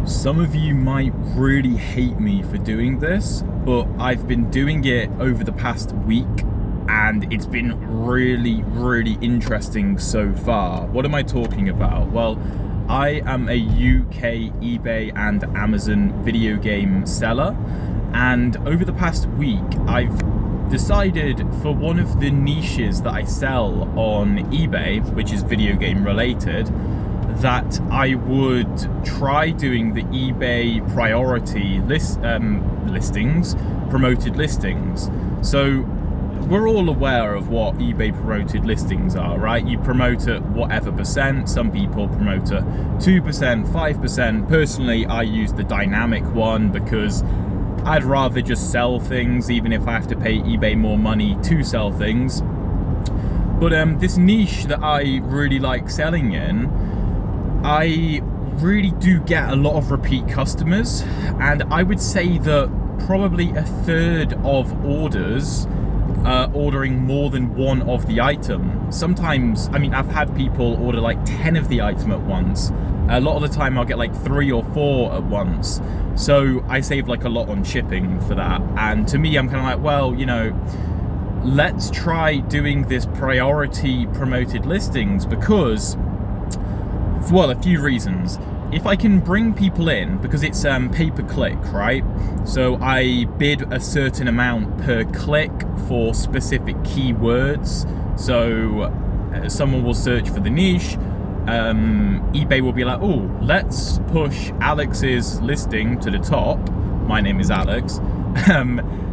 Some of you might really hate me for doing this, but I've been doing it over the past week and it's been really interesting so far. What am I talking about? Well, I am a UK eBay and Amazon video game seller, and over the past week I've decided for one of the niches that I sell on eBay, which is video game related, that I would try doing the eBay priority listings, promoted listings. So we're all aware of what eBay promoted listings are, right? You promote at whatever percent. Some people promote at 2%, 5%. Personally, I use the dynamic one because I'd rather just sell things, even if I have to pay eBay more money to sell things. But this niche that I really like selling in, I really do get a lot of repeat customers, and I would say that probably a third of orders ordering more than one of the item. Sometimes, I mean, I've had people order like 10 of the item at once. A lot of the time I'll get like 3 or 4 at once. So I save like a lot on shipping for that. And to me, I'm kind of like, well, you know, let's try doing this priority promoted listings because, well, a few reasons. If I can bring people in, because it's pay-per-click, right? So I bid a certain amount per click for specific keywords. So someone will search for the niche. eBay will be like, oh, let's push Alex's listing to the top. My name is Alex.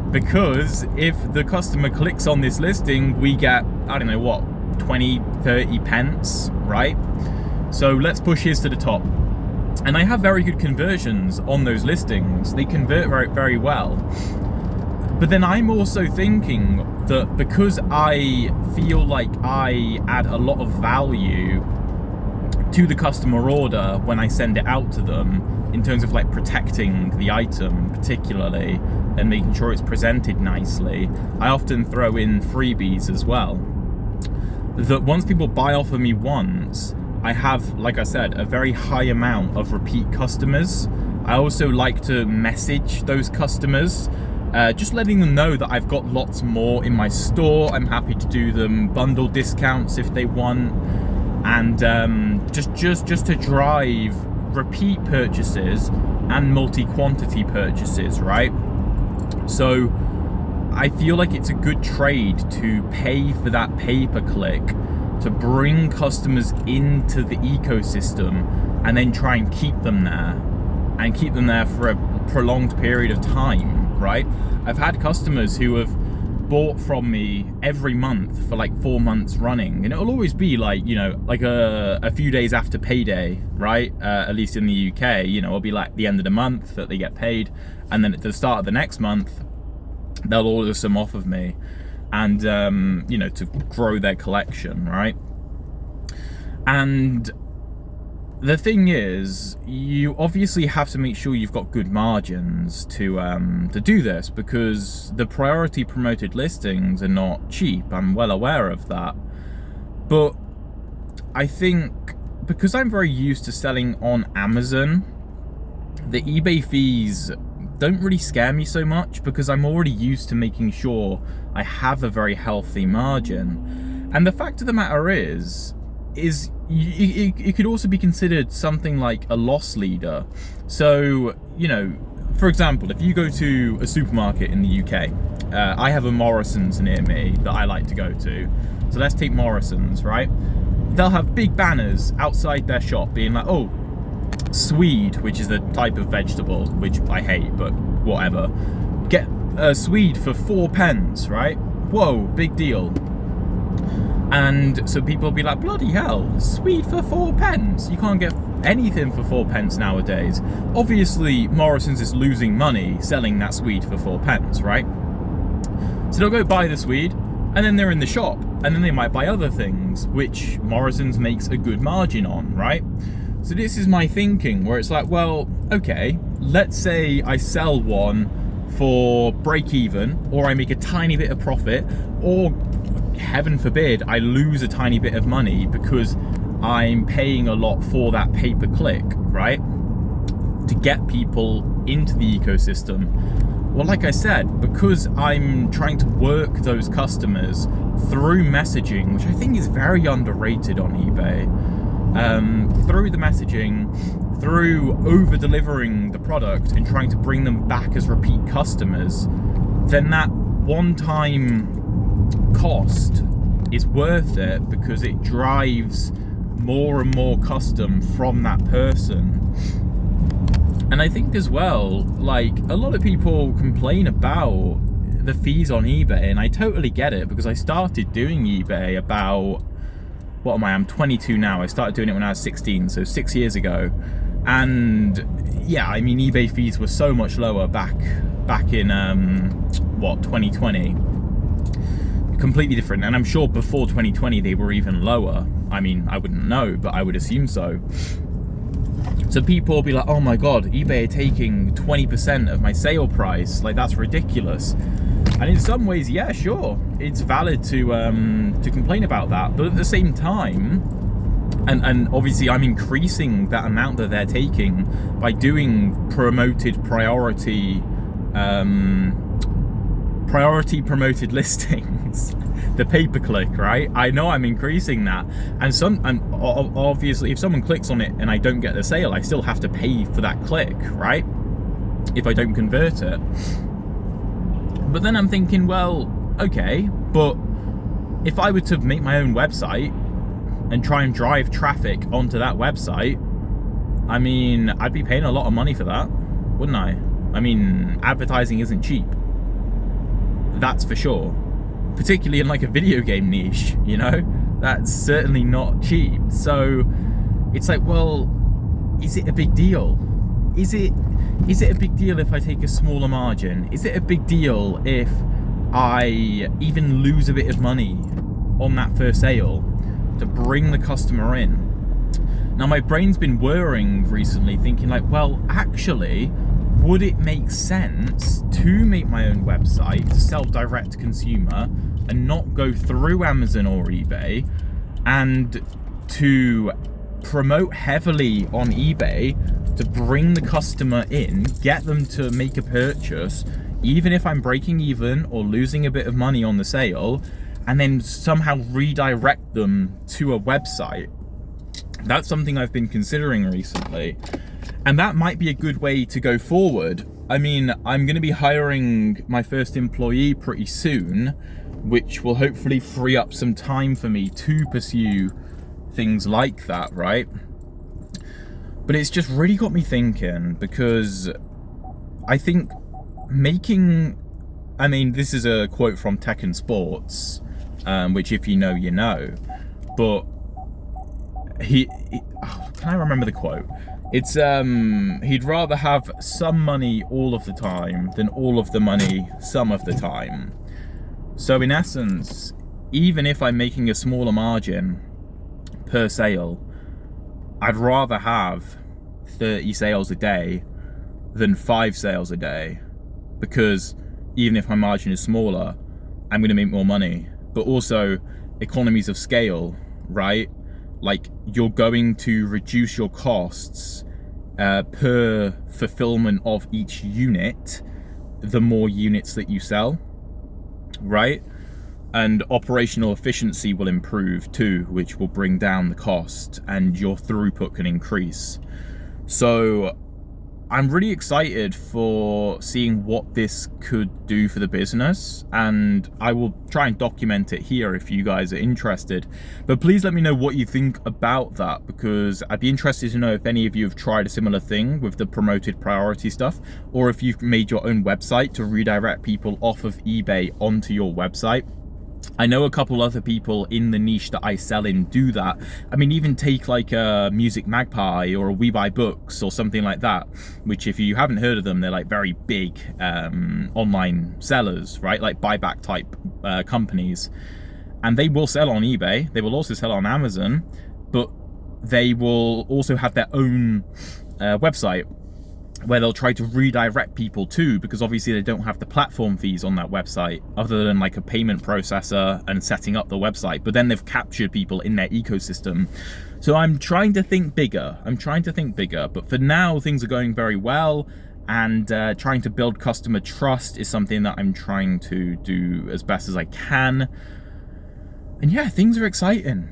Because if the customer clicks on this listing, we get, I don't know what, 20, 30 pence, right? So let's push his to the top. And I have very good conversions on those listings. They convert very well. But then I'm also thinking that because I feel like I add a lot of value to the customer order when I send it out to them, in terms of like protecting the item particularly and making sure it's presented nicely, I often throw in freebies as well. That once people buy off of me once, I have, like I said, a very high amount of repeat customers. I also like to message those customers, just letting them know that I've got lots more in my store. I'm happy to do them bundle discounts if they want, and just to drive repeat purchases and multi-quantity purchases, right? So I feel like it's a good trade to pay for that pay-per-click, to bring customers into the ecosystem and then try and keep them there for a prolonged period of time, right? I've had customers who have bought from me every month for like 4 months running, and it'll always be like, you know, like a few days after payday, right? At least in the UK, you know, it'll be like the end of the month that they get paid, and then at the start of the next month they'll order some off of me, and you know, to grow their collection, right? And the thing is, you obviously have to make sure you've got good margins to do this, because the priority promoted listings are not cheap. I'm well aware of that, but I think because I'm very used to selling on Amazon, the eBay fees don't really scare me so much, because I'm already used to making sure I have a very healthy margin. And the fact of the matter is it could also be considered something like a loss leader. So, you know, for example, if you go to a supermarket in the UK, I have a Morrison's near me that I like to go to. So let's take Morrison's, right? They'll have big banners outside their shop being like, oh, swede, which is a type of vegetable, which I hate, but whatever. Get a swede for 4 pence, right? Whoa, big deal. And so people will be like, bloody hell, swede for 4 pence? You can't get anything for 4 pence nowadays. Obviously, Morrison's is losing money selling that swede for 4 pence, right? So they'll go buy the swede, and then they're in the shop, and then they might buy other things, which Morrison's makes a good margin on, right? So this is my thinking, where it's like, well, okay, let's say I sell one for break even, or I make a tiny bit of profit, or heaven forbid, I lose a tiny bit of money because I'm paying a lot for that pay-per-click, right? to get people into the ecosystem? Well, like I said, because I'm trying to work those customers through messaging, which I think is very underrated on eBay, through the messaging, through over-delivering the product and trying to bring them back as repeat customers, then that one-time cost is worth it because it drives more and more custom from that person. And I think as well, like, a lot of people complain about the fees on eBay, and I totally get it because I started doing eBay about, what am I? I'm 22 now. I started doing it when I was 16, so 6 years ago. And yeah, I mean, eBay fees were so much lower back in 2020. Completely different, and I'm sure before 2020 they were even lower. I mean, I wouldn't know, but I would assume so. So people will be like, oh my god, eBay are taking 20% of my sale price, like that's ridiculous. And in some ways, yeah, sure, it's valid to complain about that, but at the same time, and obviously I'm increasing that amount that they're taking by doing promoted priority promoted listings, the pay-per-click, right? I know I'm increasing that, and obviously if someone clicks on it and I don't get the sale, I still have to pay for that click, right? If I don't convert it. But then I'm thinking, well, okay, but if I were to make my own website and try and drive traffic onto that website, I mean, I'd be paying a lot of money for that, wouldn't I? I mean, advertising isn't cheap. That's for sure. Particularly in like a video game niche, you know? That's certainly not cheap. So it's like, well, is it a big deal? Is it a big deal if I take a smaller margin? Is it a big deal if I even lose a bit of money on that first sale to bring the customer in? Now my brain's been whirring recently, thinking like, well, actually, would it make sense to make my own website to sell direct to consumer and not go through Amazon or eBay, and to promote heavily on eBay to bring the customer in, get them to make a purchase, even if I'm breaking even or losing a bit of money on the sale, and then somehow redirect them to a website? That's something I've been considering recently. And that might be a good way to go forward. I mean, I'm going to be hiring my first employee pretty soon, which will hopefully free up some time for me to pursue things like that, right? But it's just really got me thinking, because I think I mean, this is a quote from Tekken Sports, which if you know, you know. But can I remember the quote? It's he'd rather have some money all of the time than all of the money some of the time. So in essence, even if I'm making a smaller margin per sale, I'd rather have 30 sales a day than 5 sales a day, because even if my margin is smaller, I'm going to make more money. But also economies of scale, right? Like, you're going to reduce your costs per fulfillment of each unit the more units that you sell, right? And operational efficiency will improve too, which will bring down the cost, and your throughput can increase. So I'm really excited for seeing what this could do for the business, and I will try and document it here if you guys are interested. But please let me know what you think about that, because I'd be interested to know if any of you have tried a similar thing with the promoted priority stuff, or if you've made your own website to redirect people off of eBay onto your website. I know a couple other people in the niche that I sell in do that. I mean, even take like a Music Magpie or a We Buy Books or something like that, which if you haven't heard of them, they're like very big online sellers, right? Like buyback type companies. And they will sell on eBay. They will also sell on Amazon, but they will also have their own website. where they'll try to redirect people to, because obviously they don't have the platform fees on that website other than like a payment processor and setting up the website, but then they've captured people in their ecosystem. So I'm trying to think bigger. But for now, things are going very well, and trying to build customer trust is something that I'm trying to do as best as I can. And yeah, things are exciting.